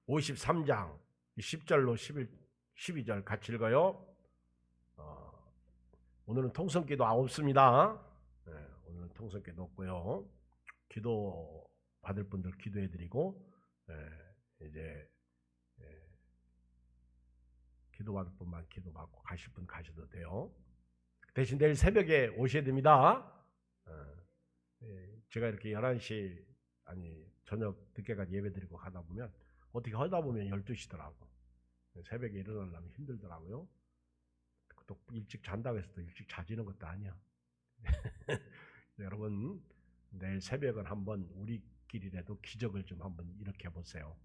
53장 10절로 12절 같이 읽어요. 오늘은 통성기도 없습니다. 네, 오늘은 통성기도 없고요. 기도 받을 분들 기도해드리고 이제 기도 받을 분만 기도 받고 가실 분 가셔도 돼요. 대신 내일 새벽에 오셔야 됩니다. 제가 이렇게 11시 아니 저녁 늦게까지 예배드리고 가다 보면 어떻게 하다 보면 12시더라고. 새벽에 일어나려면 힘들더라고요. 또 일찍 잔다고 해서 또 일찍 자지는 것도 아니야. 여러분 내일 새벽은 한번 우리끼리라도 기적을 좀 한번 일으켜 보세요.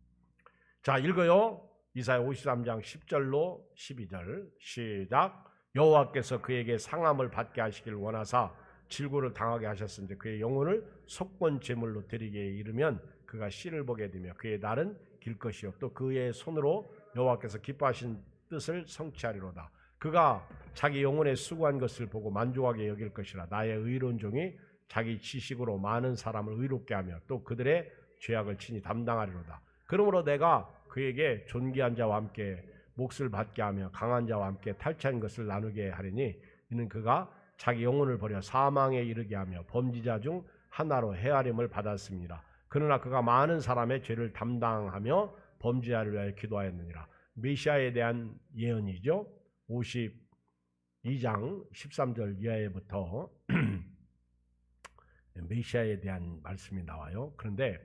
자, 읽어요. 이사야 53장 10절로 12절 시작. 여호와께서 그에게 상함을 받게 하시길 원하사 질고를 당하게 하셨은데 그의 영혼을 속건 제물로 드리게 이르면 그가 씨를 보게 되며 그의 날은 길 것이요 또 그의 손으로 여호와께서 기뻐하신 뜻을 성취하리로다. 그가 자기 영혼에 수고한 것을 보고 만족하게 여길 것이라. 나의 의로운 종이 자기 지식으로 많은 사람을 의롭게 하며 또 그들의 죄악을 친히 담당하리로다. 그러므로 내가 그에게 존귀한 자와 함께 몫을 받게 하며 강한 자와 함께 탈취한 것을 나누게 하리니 이는 그가 자기 영혼을 버려 사망에 이르게 하며 범죄자 중 하나로 헤아림을 받았습니다. 그러나 그가 많은 사람의 죄를 담당하며 범죄자를 위하여 기도하였느니라. 메시아에 대한 예언이죠. 52장 13절 이하에부터 메시아에 대한 말씀이 나와요. 그런데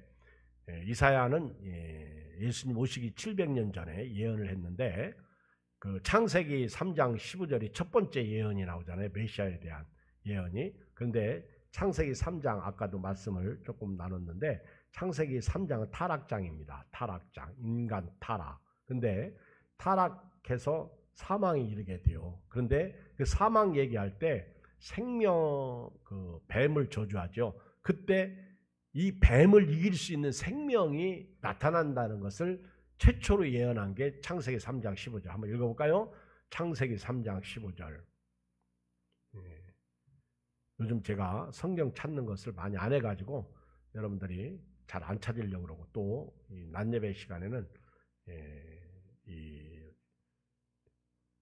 이사야는 예수님 오시기 700년 전에 예언을 했는데 그 창세기 3장 15절이 첫 번째 예언이 나오잖아요. 메시아에 대한 예언이. 그런데 창세기 3장 아까도 말씀을 조금 나눴는데 창세기 3장은 타락장입니다. 타락장. 인간 타락. 근데 타락해서 사망에 이르게 돼요. 그런데 그 사망 얘기할 때 생명 그 뱀을 저주하죠. 그때 이 뱀을 이길 수 있는 생명이 나타난다는 것을 최초로 예언한 게 창세기 3장 15절. 한번 읽어볼까요? 창세기 3장 15절. 요즘 제가 성경 찾는 것을 많이 안 해가지고 여러분들이 잘 안 찾으려고 그러고 또 낮 예배 시간에는 이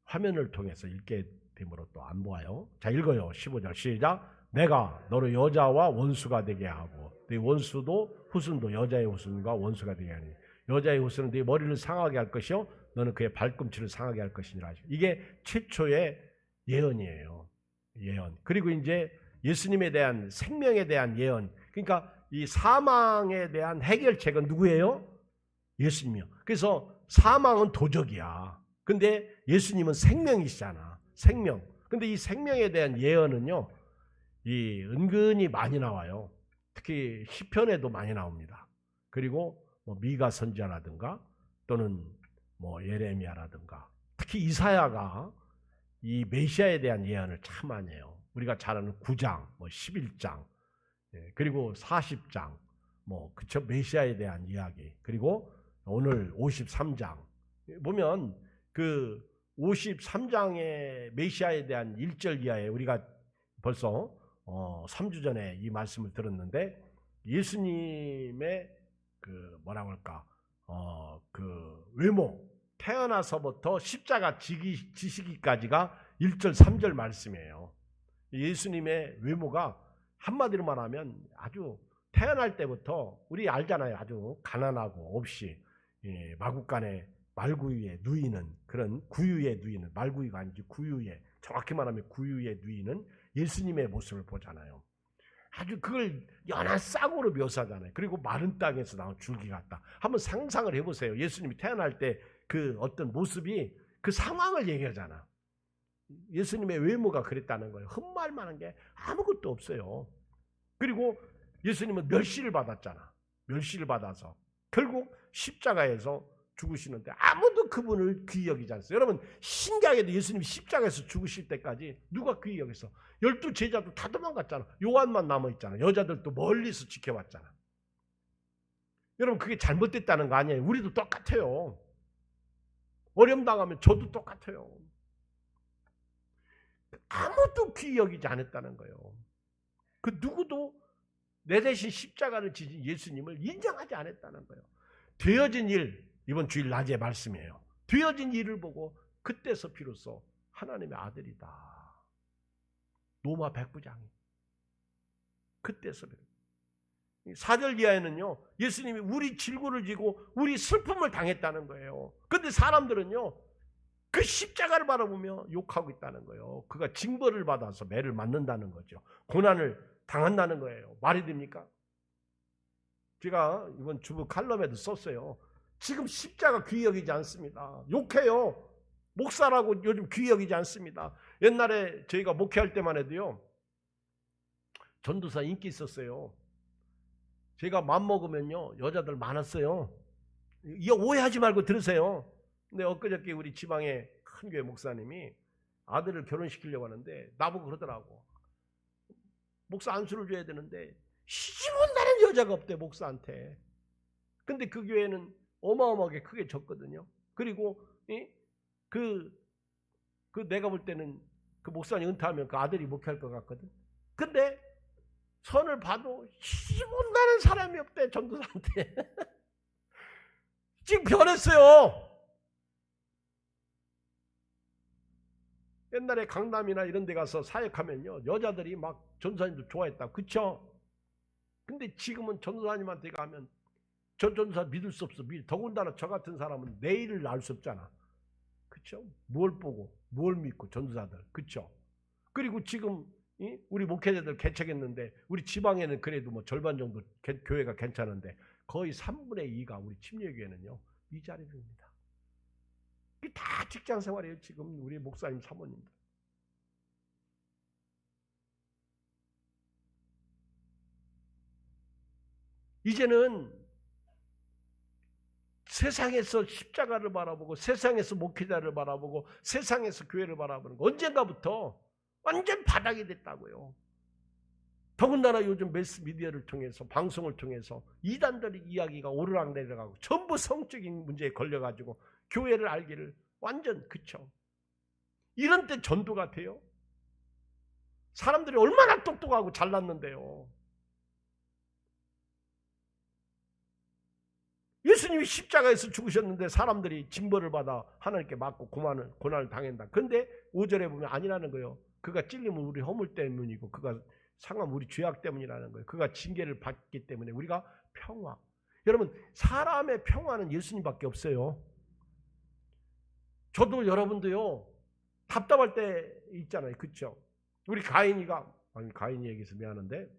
화면을 통해서 읽게 되므로 또 안 보아요. 자, 읽어요. 15절 시작. 내가 너를 여자와 원수가 되게 하고 네 원수도 후손도 여자의 후손과 원수가 되게 하니 여자의 후손은 네 머리를 상하게 할 것이요 너는 그의 발꿈치를 상하게 할 것이니라. 이게 최초의 예언이에요. 예언. 그리고 이제 예수님에 대한 생명에 대한 예언. 그러니까 이 사망에 대한 해결책은 누구예요? 예수님이요. 그래서 사망은 도적이야. 근데 예수님은 생명이시잖아. 생명. 근데 이 생명에 대한 예언은요. 이 은근히 많이 나와요. 특히 시편에도 많이 나옵니다. 그리고 뭐 미가 선지자라든가 또는 뭐 예레미야라든가 특히 이사야가 이 메시아에 대한 예언을 참 많이 해요. 우리가 잘 아는 9장, 뭐 11장, 그리고 40장, 뭐 그쵸 메시아에 대한 이야기. 그리고 오늘 53장 보면 그 53장의 메시아에 대한 1절 이하에 우리가 벌써 3주 전에 이 말씀을 들었는데 예수님의 그 뭐라고 할까 그 외모 태어나서부터 십자가 지시기까지가 1절 3절 말씀이에요. 예수님의 외모가 한마디로 말하면 아주 태어날 때부터 우리 알잖아요. 아주 가난하고 없이 마구간에 말구유에 누이는 그런 구유에 누이는 말구유가 아니지 구유에 정확히 말하면 구유에 누이는 예수님의 모습을 보잖아요. 아주 그걸 연한 싹으로 묘사하잖아요. 그리고 마른 땅에서 나온 줄기 같다. 한번 상상을 해보세요. 예수님이 태어날 때 그 어떤 모습이 그 상황을 얘기하잖아. 예수님의 외모가 그랬다는 거예요. 흠말 만한 게 아무것도 없어요. 그리고 예수님은 멸시를 받았잖아. 멸시를 받아서 결국 십자가에서 죽으시는데 아무도 그분을 귀히 여기지 않았어요. 여러분 신기하게도 예수님이 십자가에서 죽으실 때까지 누가 귀히 여겼어? 12 제자도 다 도망갔잖아. 요한만 남아있잖아. 여자들도 멀리서 지켜봤잖아. 여러분 그게 잘못됐다는 거 아니에요. 우리도 똑같아요. 어려움 당하면 저도 똑같아요. 아무도 귀히 여기지 않았다는 거예요. 그 누구도 내 대신 십자가를 지신 예수님을 인정하지 않았다는 거예요. 되어진 일, 이번 주일 낮의 말씀이에요. 되어진 일을 보고 그때서 비로소 하나님의 아들이다. 로마 백부장이 그때서 4절 이하에는요, 예수님이 우리 질고를 지고 우리 슬픔을 당했다는 거예요. 그런데 사람들은요, 그 십자가를 바라보며 욕하고 있다는 거예요. 그가 징벌을 받아서 매를 맞는다는 거죠. 고난을 당한다는 거예요. 말이 됩니까? 제가 이번 주부 칼럼에도 썼어요. 지금 십자가 귀히 여기지 않습니다. 욕해요. 목사라고 요즘 귀히 여기지 않습니다. 옛날에 저희가 목회할 때만 해도요, 전도사 인기 있었어요. 제가 맘먹으면요, 여자들 많았어요. 이거 오해하지 말고 들으세요. 근데 엊그저께 우리 지방의 큰 교회 목사님이 아들을 결혼시키려고 하는데 나보고 그러더라고. 목사 안수를 줘야 되는데 시집 온다는 여자가 없대, 목사한테. 근데 그 교회는 어마어마하게 크게 졌거든요. 그리고 내가 볼 때는 그 목사님 은퇴하면 그 아들이 목회할 것 같거든. 근데 선을 봐도 시집 온다는 사람이 없대, 전도사한테. 지금 변했어요. 옛날에 강남이나 이런 데 가서 사역하면요, 여자들이 막 전도사님도 좋아했다. 그쵸? 근데 지금은 전도사님한테 가면 저 전도사 믿을 수 없어. 더군다나 저 같은 사람은 내일을 알 수 없잖아. 그쵸? 뭘 보고 뭘 믿고, 전도사들. 그쵸? 그리고 지금 우리 목회자들 개척했는데 우리 지방에는 그래도 뭐 절반 정도 교회가 괜찮은데 거의 3분의 2가 우리 침례교회는요, 이 자리입니다. 이게 다 직장 생활이에요. 지금 우리 목사님 사모님들. 이제는 세상에서 십자가를 바라보고 세상에서 목회자를 바라보고 세상에서 교회를 바라보는 거 언젠가부터 완전 바닥이 됐다고요. 더군다나 요즘 매스미디어를 통해서, 방송을 통해서 이단들의 이야기가 오르락내리락하고 전부 성적인 문제에 걸려가지고 교회를 알기를 완전, 그쵸? 이런 때 전도가 돼요? 사람들이 얼마나 똑똑하고 잘났는데요. 예수님이 십자가에서 죽으셨는데 사람들이 징벌을 받아 하나님께 맞고 고난을 당한다. 그런데 5절에 보면 아니라는 거예요. 그가 찔림은 우리 허물 때문이고 그가 상함 우리 죄악 때문이라는 거예요. 그가 징계를 받기 때문에 우리가 평화. 여러분, 사람의 평화는 예수님밖에 없어요. 저도 여러분도요, 답답할 때 있잖아요. 그렇죠? 우리 가인이 얘기해서 미안한데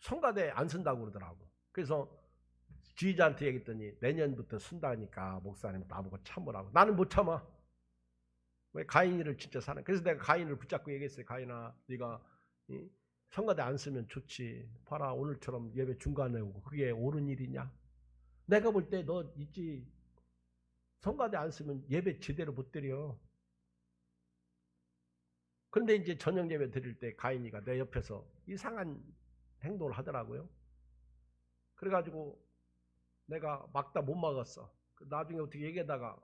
성가대 안 쓴다고 그러더라고. 그래서 지휘자한테 얘기했더니 내년부터 쓴다니까 목사님 나보고 참으라고. 나는 못 참아. 왜? 가인이를 진짜 사는. 그래서 내가 가인을 붙잡고 얘기했어요. 가인아, 네가 성가대 안 쓰면 좋지. 봐라, 오늘처럼 예배 중간에 오고 그게 옳은 일이냐? 내가 볼 때 너 있지, 성가대 안 쓰면 예배 제대로 못 드려. 그런데 이제 저녁 예배 드릴 때 가인이가 내 옆에서 이상한 행동을 하더라고요. 그래가지고 내가 막다 못 막았어. 나중에 어떻게 얘기하다가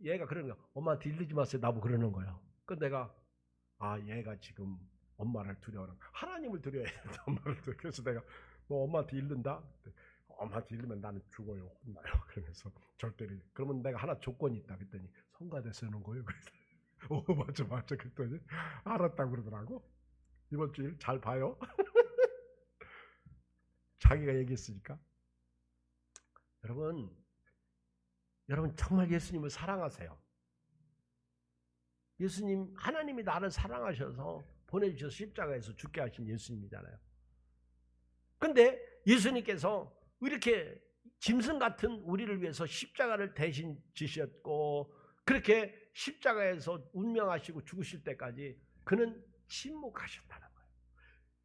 얘가 그러는 거야. 엄마한테 일르지 마세요. 나보고 그러는 거예요. 그래서 내가 얘가 지금 엄마를 두려워하는 거야. 하나님을 두려워해야 돼. 엄마를 두려워. 그래서 내가 너 엄마한테 일른다? 엄마한테 일르면 나는 죽어요. 혼나요. 그러면서 절대로. 그러면 내가 하나 조건이 있다. 그랬더니 성가대 쓰는 거예요. 그래서 맞아. 그랬더니 알았다고 그러더라고. 이번 주일 잘 봐요. 자기가 얘기했으니까. 여러분 정말 예수님을 사랑하세요. 예수님, 하나님이 나를 사랑하셔서 보내주셔서 십자가에서 죽게 하신 예수님이잖아요. 근데 예수님께서 이렇게 짐승 같은 우리를 위해서 십자가를 대신 지셨고 그렇게 십자가에서 운명하시고 죽으실 때까지 그는 침묵하셨다는 거예요.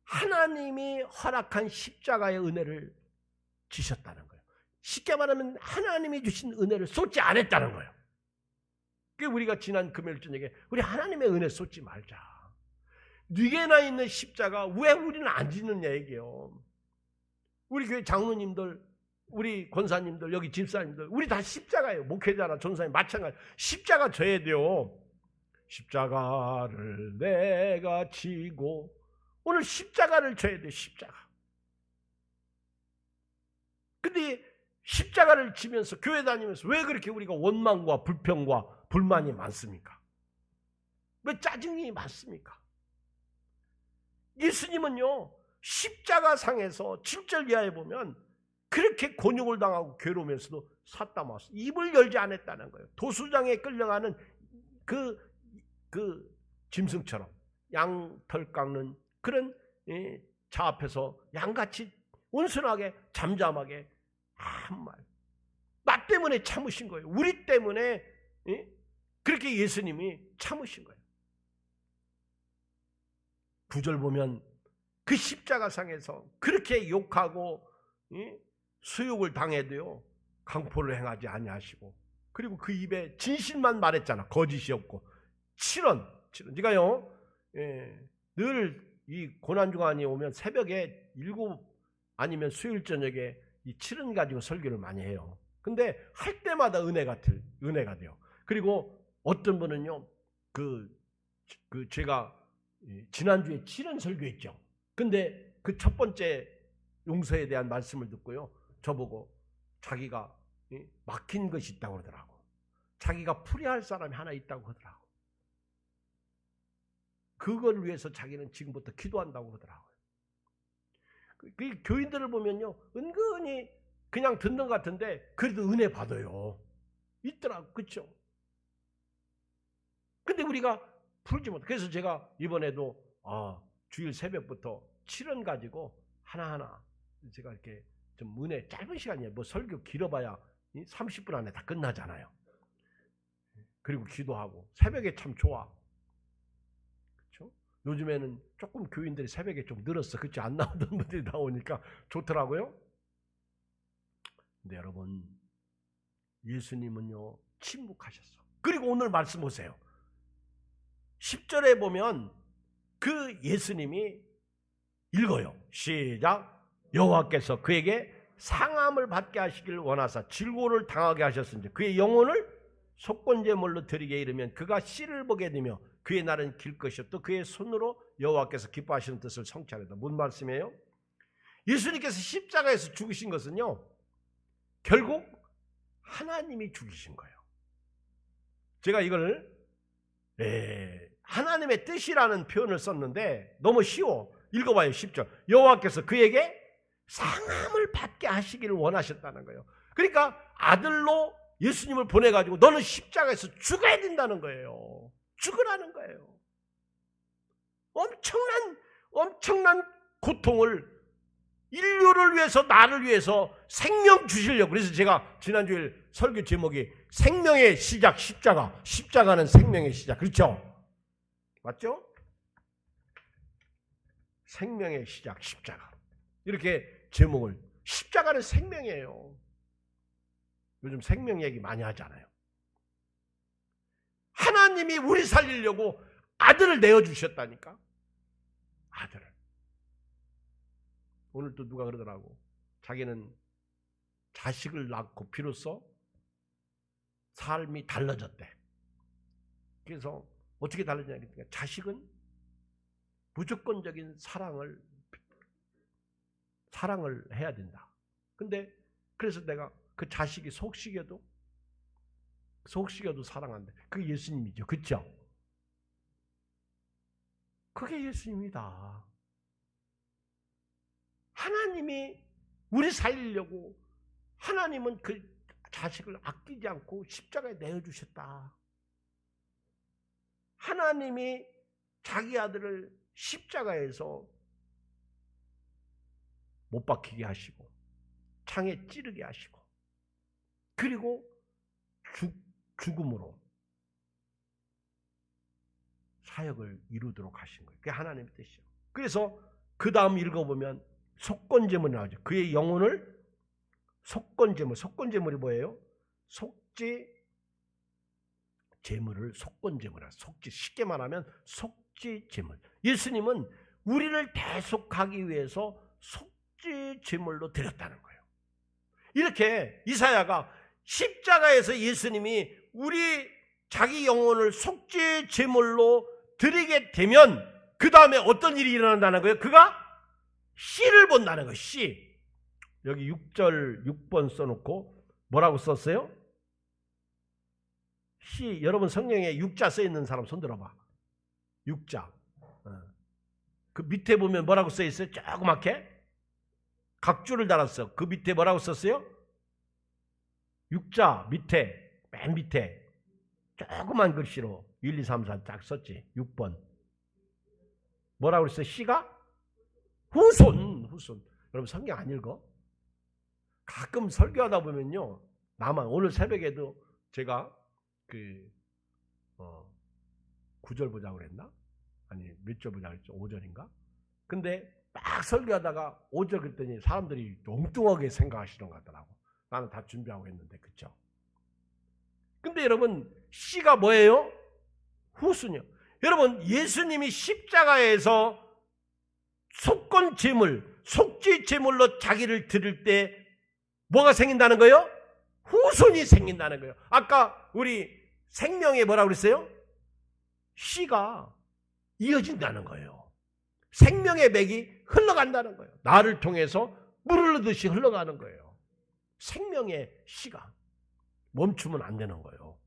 하나님이 허락한 십자가의 은혜를 주셨다는 거예요. 쉽게 말하면 하나님이 주신 은혜를 쏟지 않았다는 거예요. 그게 우리가 지난 금요일 저녁에 우리 하나님의 은혜 쏟지 말자. 뉘게나 있는 십자가 왜 우리는 안 짓느냐 얘기예요. 우리 교회 장로님들, 우리 권사님들, 여기 집사님들 우리 다 십자가예요. 목회자나 전사님 마찬가지. 십자가 져야 돼요. 십자가를 내가 지고 오늘 십자가를 져야 돼요. 십자가. 근데 십자가를 지면서 교회 다니면서 왜 그렇게 우리가 원망과 불평과 불만이 많습니까? 왜 짜증이 많습니까? 예수님은요, 십자가상에서 7절 이하에 보면 그렇게 곤욕을 당하고 괴로우면서도 삿담아서 입을 열지 않았다는 거예요. 도수장에 끌려가는 그 짐승처럼 양털 깎는 그런 자 앞에서 양같이 온순하게 잠잠하게 한 말. 나 때문에 참으신 거예요. 우리 때문에 그렇게 예수님이 참으신 거예요. 9절 보면 그 십자가상에서 그렇게 욕하고 수욕을 당해도요 강포를 행하지 아니하시고, 그리고 그 입에 진실만 말했잖아. 거짓이 없고. 7원 네가요 늘 이 고난주간이 오면 새벽에 7 아니면 수요일 저녁에 이 7원 가지고 설교를 많이 해요. 근데 할 때마다 은혜가 돼요. 그리고 어떤 분은요 제가 지난주에 7원 설교했죠. 근데 그 첫 번째 용서에 대한 말씀을 듣고요 저보고 자기가 막힌 것이 있다고 그러더라고. 자기가 풀이할 사람이 하나 있다고 하더라고. 그걸 위해서 자기는 지금부터 기도한다고 그러더라고요. 그 교인들을 보면요 은근히 그냥 듣는 것 같은데 그래도 은혜 받아요. 있더라고. 그렇죠? 근데 우리가 풀지 못해. 그래서 제가 이번에도 주일 새벽부터 7원 가지고 하나하나 제가 이렇게 좀 은혜, 짧은 시간이에요. 뭐 설교 길어봐야 30분 안에 다 끝나잖아요. 그리고 기도하고 새벽에 참 좋아. 그렇죠? 요즘에는 조금 교인들이 새벽에 좀 늘었어. 그렇지? 안 나오던 분들이 나오니까 좋더라고요. 근데 여러분, 예수님은요 침묵하셨어. 그리고 오늘 말씀 보세요. 10절에 보면 그 예수님이 읽어요. 시작. 여호와께서 그에게 상함을 받게 하시기를 원하사 질고를 당하게 하셨은지 그의 영혼을 속건제물로 드리게 이르면 그가 씨를 보게 되며 그의 날은 길 것이요 또 그의 손으로 여호와께서 기뻐하시는 뜻을 성취하리다. 무슨 말씀이에요? 예수님께서 십자가에서 죽으신 것은요 결국 하나님이 죽이신 거예요. 제가 이걸 하나님의 뜻이라는 표현을 썼는데 너무 쉬워. 읽어봐요. 10절. 여호와께서 그에게 상함을 받게 하시기를 원하셨다는 거예요. 그러니까 아들로 예수님을 보내가지고 너는 십자가에서 죽어야 된다는 거예요. 죽으라는 거예요. 엄청난 고통을 인류를 위해서, 나를 위해서 생명 주시려고. 그래서 제가 지난주에 설교 제목이 생명의 시작 십자가. 십자가는 생명의 시작. 그렇죠? 맞죠? 생명의 시작 십자가. 이렇게 제목을. 십자가는 생명이에요. 요즘 생명 얘기 많이 하잖아요. 하나님이 우리 살리려고 아들을 내어주셨다니까. 아들을. 오늘 또 누가 그러더라고. 자기는 자식을 낳고 비로소 삶이 달라졌대. 그래서 어떻게 달라지냐. 자식은 무조건적인 사랑을 해야 된다. 근데 그래서 내가 그 자식이 속식여도 사랑한대. 그게 예수님이죠. 그렇죠? 그게 예수님이다. 하나님이 우리 살리려고 하나님은 그 자식을 아끼지 않고 십자가에 내어주셨다. 하나님이 자기 아들을 십자가에서 못 박히게 하시고 창에 찌르게 하시고 그리고 죽음으로 사역을 이루도록 하신 거예요. 그게 하나님의 뜻이에요. 그래서 그 다음 읽어보면 속건제물이 나오죠. 그의 영혼을 속건제물이 뭐예요? 속죄 제물을 속건제물이라. 쉽게 말하면 속죄제물. 예수님은 우리를 대속하기 위해서 속죄제물로 드렸다는 거예요. 이렇게 이사야가 십자가에서 예수님이 우리 자기 영혼을 속죄제물로 드리게 되면 그 다음에 어떤 일이 일어난다는 거예요? 그가 씨를 본다는 거예요. 씨. 여기 6절 6번 써놓고 뭐라고 썼어요? 시. 여러분 성경에 육자 써있는 사람 손들어봐. 육자. 그 밑에 보면 뭐라고 써있어요? 조그맣게 각줄을 달았어. 그 밑에 뭐라고 썼어요? 육자 밑에, 맨 밑에 조그만 글씨로 1, 2, 3, 4 딱 썼지. 6번 뭐라고 그랬어요? 시가? 후손. 여러분 성경 안 읽어? 가끔 설교하다 보면요, 나만 오늘 새벽에도 제가 9절 보자고 그랬나? 아니 몇 절 보자고 그랬죠? 5절인가? 근데 막 설교하다가 5절 그랬더니 사람들이 엉뚱하게 생각하시는 것 같더라고. 나는 다 준비하고 했는데. 그쵸? 근데 여러분 씨가 뭐예요? 후순이요. 여러분 예수님이 십자가에서 속건 제물, 속죄 제물로 자기를 드릴 때 뭐가 생긴다는 거예요? 후손이 생긴다는 거예요. 아까 우리 생명에 뭐라고 그랬어요? 씨가 이어진다는 거예요. 생명의 맥이 흘러간다는 거예요. 나를 통해서 물 흐르듯이 흘러가는 거예요. 생명의 씨가 멈추면 안 되는 거예요.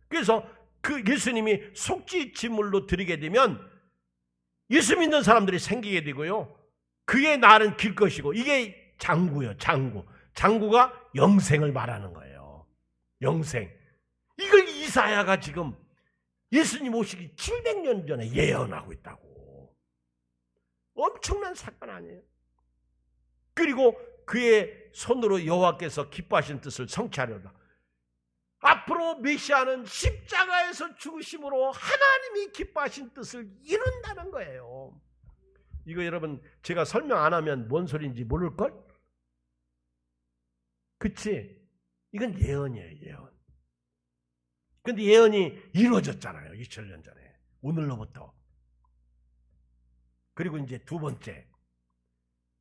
그래서 그 예수님이 속죄 제물로 드리게 되면 예수 믿는 사람들이 생기게 되고요, 그의 날은 길 것이고, 이게 장구예요. 장구가 영생을 말하는 거예요. 영생. 이걸 이사야가 지금 예수님 오시기 700년 전에 예언하고 있다고. 엄청난 사건 아니에요. 그리고 그의 손으로 여호와께서 기뻐하신 뜻을 성취하려다. 앞으로 메시아는 십자가에서 죽으심으로 하나님이 기뻐하신 뜻을 이룬다는 거예요. 이거 여러분 제가 설명 안 하면 뭔 소리인지 모를걸? 그치? 이건 예언이에요. 예언. 근데 예언이 이루어졌잖아요. 2000년 전에. 오늘로부터. 그리고 이제 두 번째,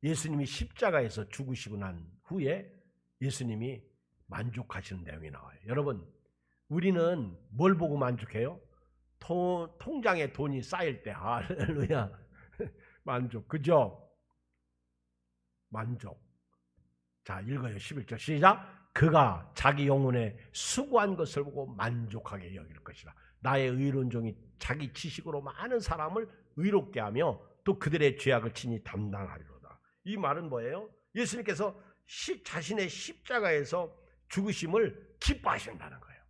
예수님이 십자가에서 죽으시고 난 후에 예수님이 만족하시는 내용이 나와요. 여러분, 우리는 뭘 보고 만족해요? 통장에 돈이 쌓일 때 할렐루야 만족. 그죠? 만족. 자, 읽어요. 11절 시작. 그가 자기 영혼에 수고한 것을 보고 만족하게 여길 것이라. 나의 의로운 종이 자기 지식으로 많은 사람을 의롭게 하며 또 그들의 죄악을 친히 담당하리로다. 이 말은 뭐예요? 예수님께서 자신의 십자가에서 죽으심을 기뻐하신다는 거예요.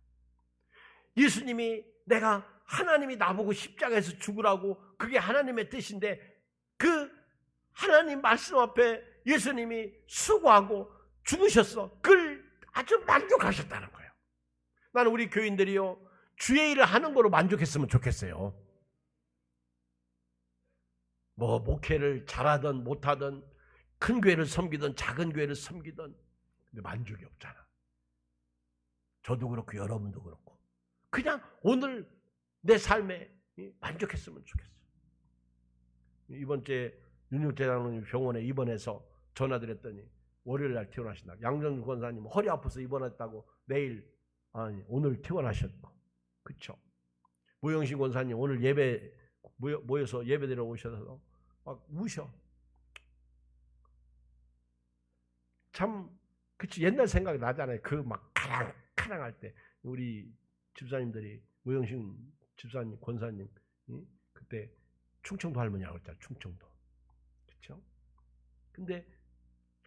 예수님이 내가 하나님이 나보고 십자가에서 죽으라고, 그게 하나님의 뜻인데 그 하나님 말씀 앞에 예수님이 수고하고 죽으셨어. 그걸 아주 만족하셨다는 거예요. 나는 우리 교인들이요, 주의 일을 하는 거로 만족했으면 좋겠어요. 뭐 목회를 잘하든 못하든, 큰 교회를 섬기든 작은 교회를 섬기든, 근데 만족이 없잖아. 저도 그렇고 여러분도 그렇고 그냥 오늘 내 삶에 만족했으면 좋겠어요. 이번 주에 윤육대장로님 병원에 입원해서 전화드렸더니 월요일 날 퇴원하신다고. 양정주 권사님 허리 아파서 입원했다고 내일, 아니 오늘 퇴원하셨고. 그쵸? 모영신 권사님 오늘 예배 모여서 예배드려 오셔서 막 우셔. 참 그치, 옛날 생각이 나잖아요. 그 막 카랑할 때 우리 집사님들이, 모영신 집사님 권사님 그때 충청도 할머니라고 했잖아요. 충청도. 그쵸? 근데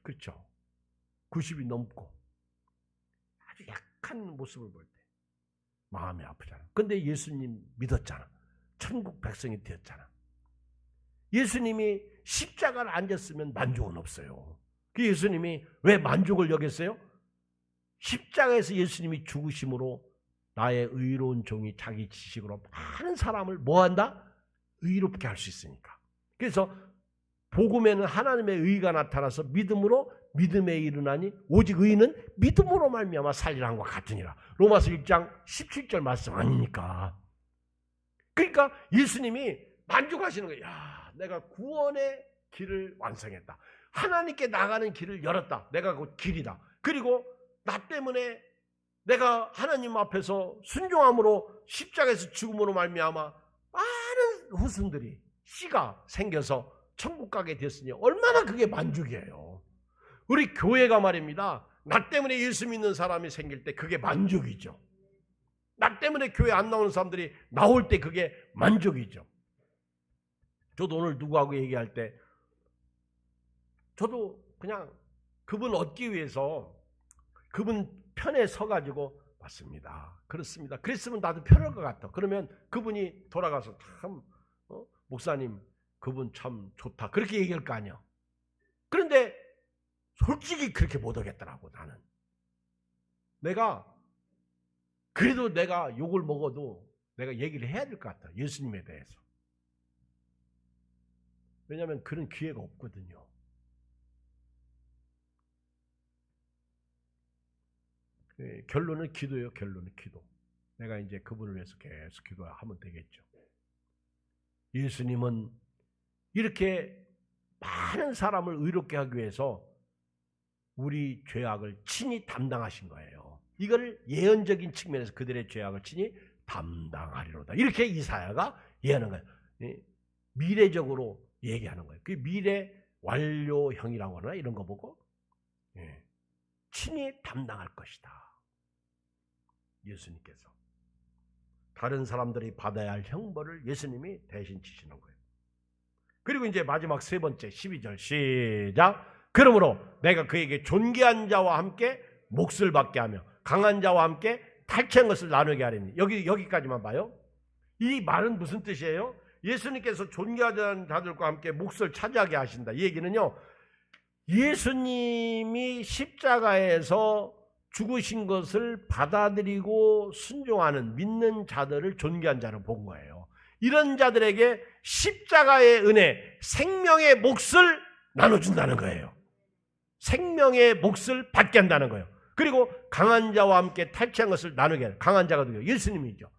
그렇죠. 90이 넘고 아주 약한 모습을 볼 때 마음이 아프잖아. 근데 예수님 믿었잖아. 천국 백성이 되었잖아. 예수님이 십자가를 안 졌으면 만족은 없어요. 그 예수님이 왜 만족을 여겼어요? 십자가에서 예수님이 죽으심으로 나의 의로운 종이 자기 지식으로 많은 사람을 뭐한다? 의롭게 할 수 있으니까. 그래서 복음에는 하나님의 의가 나타나서 믿음으로 믿음에 이르나니 오직 의는 믿음으로 말미암아 살리라는 것 같으니라. 로마서 1장 17절 말씀 아닙니까? 그러니까 예수님이 만족하시는 거예요. 야, 내가 구원의 길을 완성했다. 하나님께 나가는 길을 열었다. 내가 그 길이다. 그리고 나 때문에 내가 하나님 앞에서 순종함으로 십자가에서 죽음으로 말미암아 많은 후손들이 씨가 생겨서 천국 가게 됐으니 얼마나 그게 만족이에요. 우리 교회가 말입니다. 나 때문에 예수 믿는 사람이 생길 때 그게 만족이죠. 나 때문에 교회 안 나오는 사람들이 나올 때 그게 만족이죠. 저도 오늘 누구하고 얘기할 때 저도 그냥 그분 얻기 위해서 그분 편에 서가지고 맞습니다. 그렇습니다. 그랬으면 나도 편할 것 같아. 그러면 그분이 돌아가서 참 목사님 그분 참 좋다. 그렇게 얘기할 거 아니야. 그런데 솔직히 그렇게 못 하겠더라고 나는. 그래도 내가 욕을 먹어도 내가 얘기를 해야 될 것 같아. 예수님에 대해서. 왜냐하면 그런 기회가 없거든요. 결론은 기도예요. 결론은 기도. 내가 이제 그분을 위해서 계속 기도하면 되겠죠. 예수님은 이렇게 많은 사람을 의롭게 하기 위해서 우리 죄악을 친히 담당하신 거예요. 이걸 예언적인 측면에서 그들의 죄악을 친히 담당하리로다. 이렇게 이사야가 예언하는 거예요. 미래적으로 얘기하는 거예요. 그 미래 완료형이라고 하나 이런 거 보고 친히 담당할 것이다. 예수님께서. 다른 사람들이 받아야 할 형벌을 예수님이 대신 지시는 거예요. 그리고 이제 마지막 세 번째 12절 시작. 그러므로 내가 그에게 존귀한 자와 함께 몫을 받게 하며 강한 자와 함께 탈취한 것을 나누게 하리니. 여기까지만 봐요. 이 말은 무슨 뜻이에요? 예수님께서 존귀한 자들과 함께 몫을 차지하게 하신다. 이 얘기는요, 예수님이 십자가에서 죽으신 것을 받아들이고 순종하는 믿는 자들을 존귀한 자로 본 거예요. 이런 자들에게 십자가의 은혜, 생명의 몫을 나눠준다는 거예요. 생명의 몫을 받게 한다는 거예요. 그리고 강한 자와 함께 탈취한 것을 나누게 하는. 강한 자가 누구예요? 예수님이죠.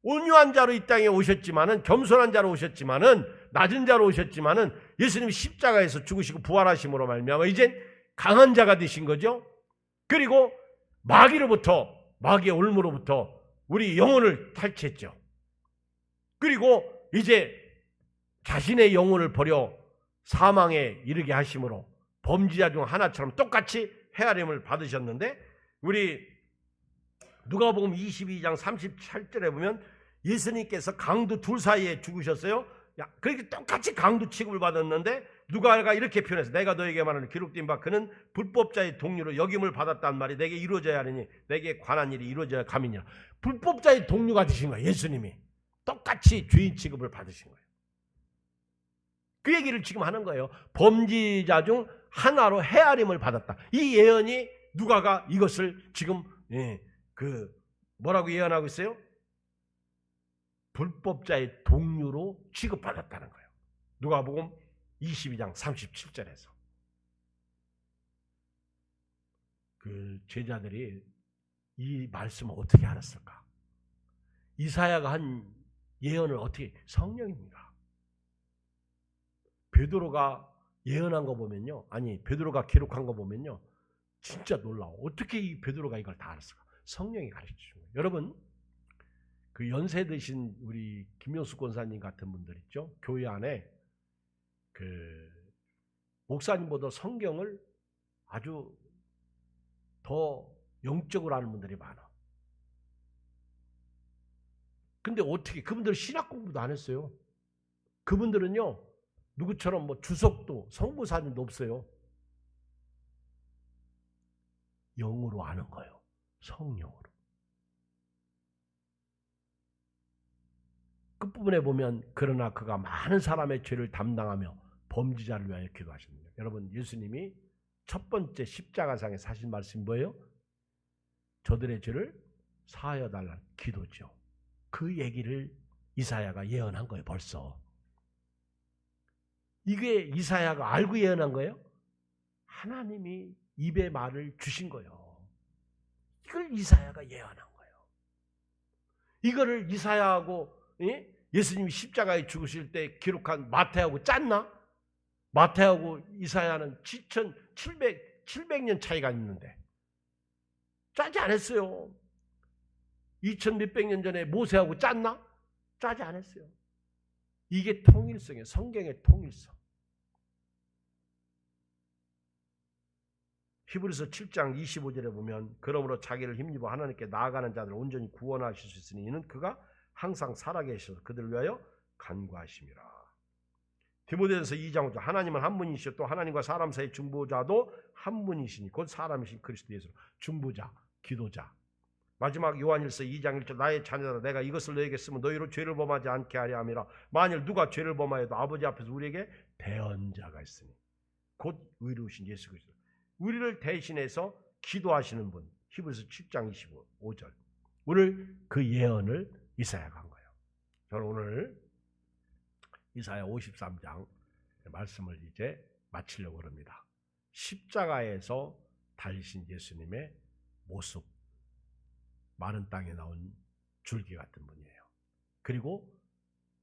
온유한 자로 이 땅에 오셨지만은, 겸손한 자로 오셨지만은, 낮은 자로 오셨지만은 예수님이 십자가에서 죽으시고 부활하심으로 말미암아 이젠 강한 자가 되신 거죠. 그리고 마귀의 올무로부터 우리 영혼을 탈취했죠. 그리고 이제 자신의 영혼을 버려 사망에 이르게 하심으로 범죄자 중 하나처럼 똑같이 헤아림을 받으셨는데, 우리 누가복음 22장 37절에 보면 예수님께서 강도 둘 사이에 죽으셨어요. 그렇게 똑같이 강도 취급을 받았는데 누가가 이렇게 표현해서 내가 너에게 말하는 기록된 바 그는 불법자의 동료로 여김을 받았단 말이 내게 이루어져야 하느니 내게 관한 일이 이루어져야 감이니라. 불법자의 동료가 되신 거예요. 예수님이 똑같이 죄인 취급을 받으신 거예요. 그 얘기를 지금 하는 거예요. 범죄자 중 하나로 헤아림을 받았다. 이 예언이 누가가 이것을 지금 뭐라고 예언하고 있어요? 불법자의 동료로 취급받았다는 거예요. 누가복음 22장 37절에서. 그 제자들이 이 말씀을 어떻게 알았을까? 이사야가 한 예언을 어떻게? 성령입니다. 베드로가 예언한 거 보면요, 베드로가 기록한 거 보면요, 진짜 놀라워. 어떻게 이 베드로가 이걸 다 알았을까? 성령이 가르쳐 준 거예요. 여러분, 그 연세 드신 우리 김명수 권사님 같은 분들 있죠? 교회 안에 그 목사님보다 성경을 아주 더 영적으로 아는 분들이 많아. 근데 어떻게 그분들 신학 공부도 안 했어요. 그분들은요, 누구처럼 뭐 주석도 성부사님도 없어요. 영으로 아는 거예요. 성령으로. 끝부분에 보면 그러나 그가 많은 사람의 죄를 담당하며 범죄자를 위하여 기도하십니다. 여러분, 예수님이 첫 번째 십자가상에서 하신 말씀이 뭐예요? 저들의 죄를 사하여 달라는 기도죠. 그 얘기를 이사야가 예언한 거예요. 벌써. 이게 이사야가 알고 예언한 거예요? 하나님이 입에 말을 주신 거예요. 이걸 이사야가 예언한 거예요. 이거를 이사야하고 예수님이 십자가에 죽으실 때 기록한 마태하고 짰나? 마태하고 이사야는 700년 차이가 있는데 짜지 않았어요. 2000몇백 년 전에 모세하고 짰나? 짜지 않았어요. 이게 통일성이에요. 성경의 통일성. 히브리서 7장 25절에 보면 그러므로 자기를 힘입어 하나님께 나아가는 자들을 온전히 구원하실 수 있으니 이는 그가 항상 살아계셔서 그들을 위하여 간구하심이라. 디모데전서 2장 5절 하나님은 한 분이시요 또 하나님과 사람 사이 중보자도 한 분이시니 곧 사람이신 그리스도 예수. 중보자, 기도자. 마지막 요한일서 2장 1절 나의 자녀들아 내가 이것을 너에게 쓰면 너희로 죄를 범하지 않게 하려 함이라. 만일 누가 죄를 범하여도 아버지 앞에서 우리에게 대언자가 있으니 곧 의로우신 예수 그리스도. 우리를 대신해서 기도하시는 분. 히브리서 7장 25절. 오늘 그 예언을 이사야가 한 거예요. 저는 오늘 이사야 53장 말씀을 이제 마치려고 합니다. 십자가에서 달리신 예수님의 모습, 마른 땅에 나온 줄기 같은 분이에요. 그리고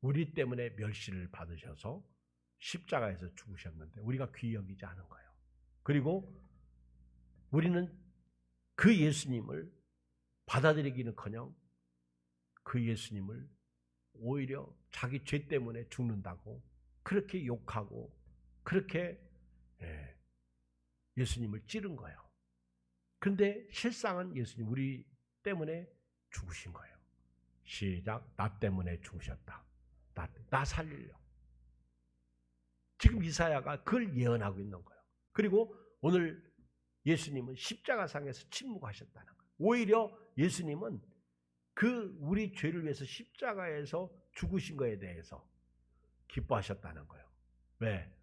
우리 때문에 멸시를 받으셔서 십자가에서 죽으셨는데 우리가 귀히 여기지 않은 거예요. 그리고 우리는 그 예수님을 받아들이기는커녕 그 예수님을 오히려 자기 죄 때문에 죽는다고 그렇게 욕하고 그렇게 예수님을 찌른 거예요. 그런데 실상은 예수님 우리 때문에 죽으신 거예요. 시작. 나 때문에 죽으셨다. 나 살리려. 지금 이사야가 그걸 예언하고 있는 거예요. 그리고 오늘 예수님은 십자가상에서 침묵하셨다는 거예요. 오히려 예수님은 그 우리 죄를 위해서 십자가에서 죽으신 거에 대해서 기뻐하셨다는 거예요. 왜?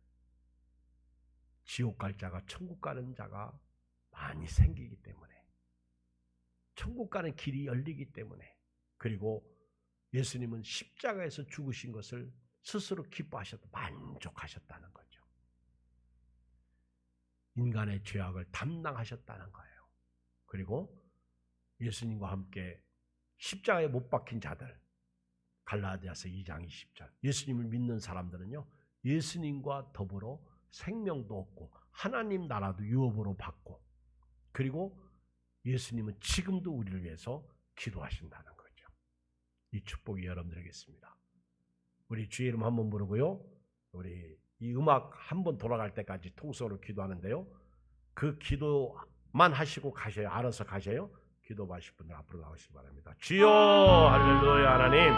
지옥 갈 자가 천국 가는 자가 많이 생기기 때문에, 천국 가는 길이 열리기 때문에, 그리고 예수님은 십자가에서 죽으신 것을 스스로 기뻐하셨다, 만족하셨다는 거죠. 인간의 죄악을 담당하셨다는 거예요. 그리고 예수님과 함께 십자가에 못 박힌 자들, 갈라디아서 2장 20절. 예수님을 믿는 사람들은요, 예수님과 더불어 생명도 얻고 하나님 나라도 유업으로 받고, 그리고 예수님은 지금도 우리를 위해서 기도하신다는 거죠. 이 축복이 여러분들에게 있습니다. 우리 주의 이름 한번 부르고요, 우리 이 음악 한번 돌아갈 때까지 통성으로 기도하는데요, 그 기도만 하시고 가셔요. 알아서 가셔요. 기도 마실 분들 앞으로 나오시기 바랍니다. 주여 할렐루야. 하나님